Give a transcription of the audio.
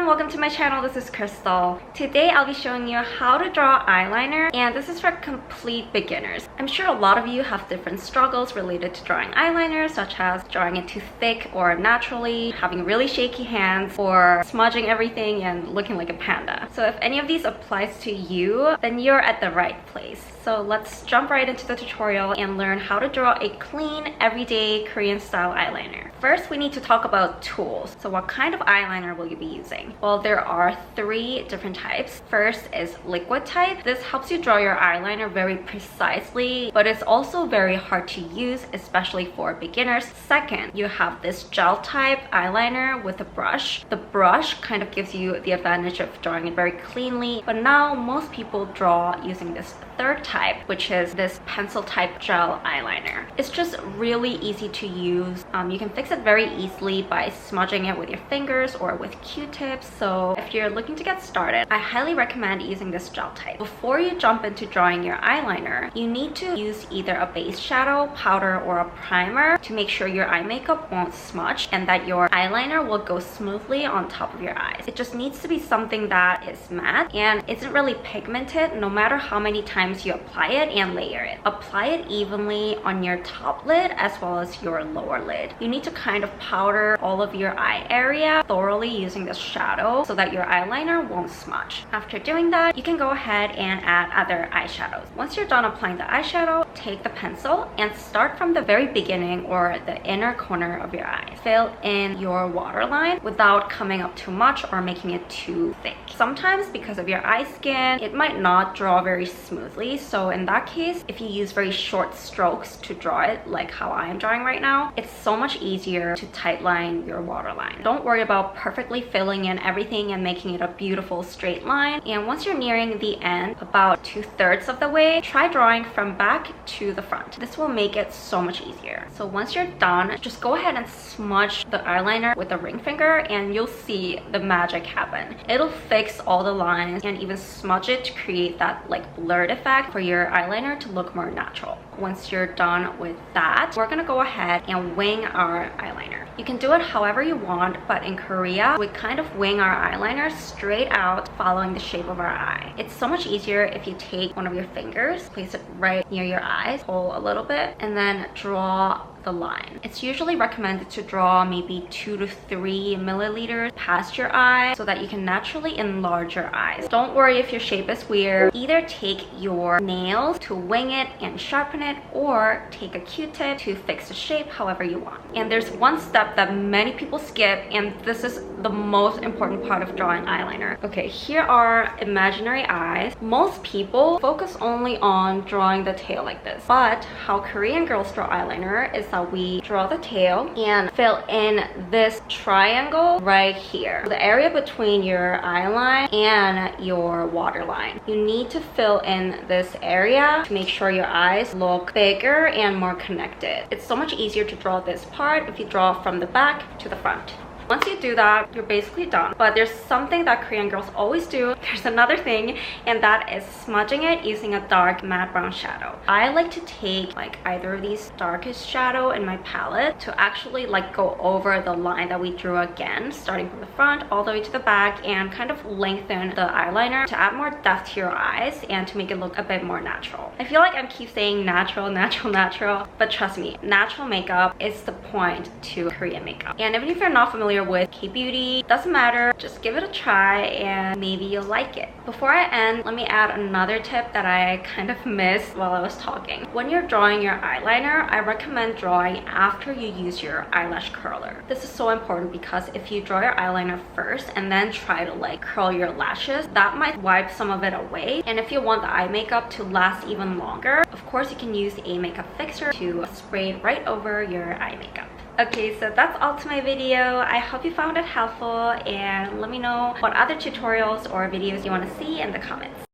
welcome to my channel. This is Krystal. Today I'll be showing you how to draw eyeliner, and this is for complete beginners. I'm sure a lot of you have different struggles related to drawing eyeliner, such as drawing it too thick or naturally, having really shaky hands, or smudging everything and looking like a panda. So if any of these applies to you, then you're at the right place. So let's jump right into the tutorial and learn how to draw a clean, everyday Korean style eyeliner. First, we need to talk about tools. So what kind of eyeliner will you be using? Well, there are 3 different types. First is liquid type. This helps you draw your eyeliner very precisely, but it's also very hard to use, especially for beginners. Second, you have this gel type eyeliner with a brush. The brush kind of gives you the advantage of drawing it very cleanly, but now most people draw using this third type, which is this pencil type gel eyeliner. It's just really easy to use. You can fix it very easily by smudging it with your fingers or with Q-tips. So if you're looking to get started, I highly recommend using this gel type. Before you jump into drawing your eyeliner, you need to use either a base shadow, powder, or a primer to make sure your eye makeup won't smudge and that your eyeliner will go smoothly on top of your eyes. It just needs to be something that is matte and isn't really pigmented, no matter how many times you apply it and layer it. Apply it evenly on your top lid as well as your lower lid. You need to kind of powder all of your eye area thoroughly using this shadow so that your eyeliner won't smudge. After doing that, you can go ahead and add other eyeshadows. Once you're done applying the eyeshadow, take the pencil and start from the very beginning or the inner corner of your eye. Fill in your waterline without coming up too much or making it too thick. Sometimes because of your eye skin, it might not draw very smoothly. So in that case, if you use very short strokes to draw it, like how I am drawing right now, it's so much easier to tightline your waterline. Don't worry about perfectly filling in everything and making it a beautiful straight line. And once you're nearing the end, about 2/3 of the way, try drawing from back to the front. This will make it so much easier. So once you're done, just go ahead and smudge the eyeliner with a ring finger and you'll see the magic happen. It'll fix all the lines and even smudge it to create that like blurred effect for your eyeliner to look more natural. Once you're done with that, we're gonna go ahead and wing our eyeliner. You can do it however you want, but in Korea, we kind of wing our eyeliner straight out following the shape of our eye. It's so much easier if you take one of your fingers, place it right near your eyes, pull a little bit, and then draw the line. It's usually recommended to draw maybe 2 to 3 milliliters past your eye so that you can naturally enlarge your eyes. Don't worry if your shape is weird. Either take your nails to wing it and sharpen it, or take a Q-tip to fix the shape however you want. And there's one step that many people skip, and this is the most important part of drawing eyeliner. Okay, here are imaginary eyes. Most people focus only on drawing the tail like this, but how Korean girls draw eyeliner is that we draw the tail and fill in this triangle right here, the area between your eyeline and your waterline. You need to fill in this area to make sure your eyes look bigger and more connected. It's so much easier to draw this part if you draw from the back to the front. Once you do that, you're basically done. But there's something that Korean girls always do. There's another thing, and that is smudging it using a dark matte brown shadow. I like to take like either of these darkest shadow in my palette to actually like go over the line that we drew again, starting from the front all the way to the back, and kind of lengthen the eyeliner to add more depth to your eyes and to make it look a bit more natural. I feel like I keep saying natural, natural, natural, but trust me, natural makeup is the point to Korean makeup. And even if you're not familiar with K-beauty, doesn't matter, just give it a try and maybe you'll like it. Before I end, let me add another tip that I kind of missed while I was talking. When you're drawing your eyeliner, I recommend drawing after you use your eyelash curler. This is so important because if you draw your eyeliner first and then try to like curl your lashes, that might wipe some of it away. And if you want the eye makeup to last even longer, of course you can use a makeup fixer to spray it right over your eye makeup. Okay, so that's all to my video. I hope you found it helpful, and let me know what other tutorials or videos you want to see in the comments.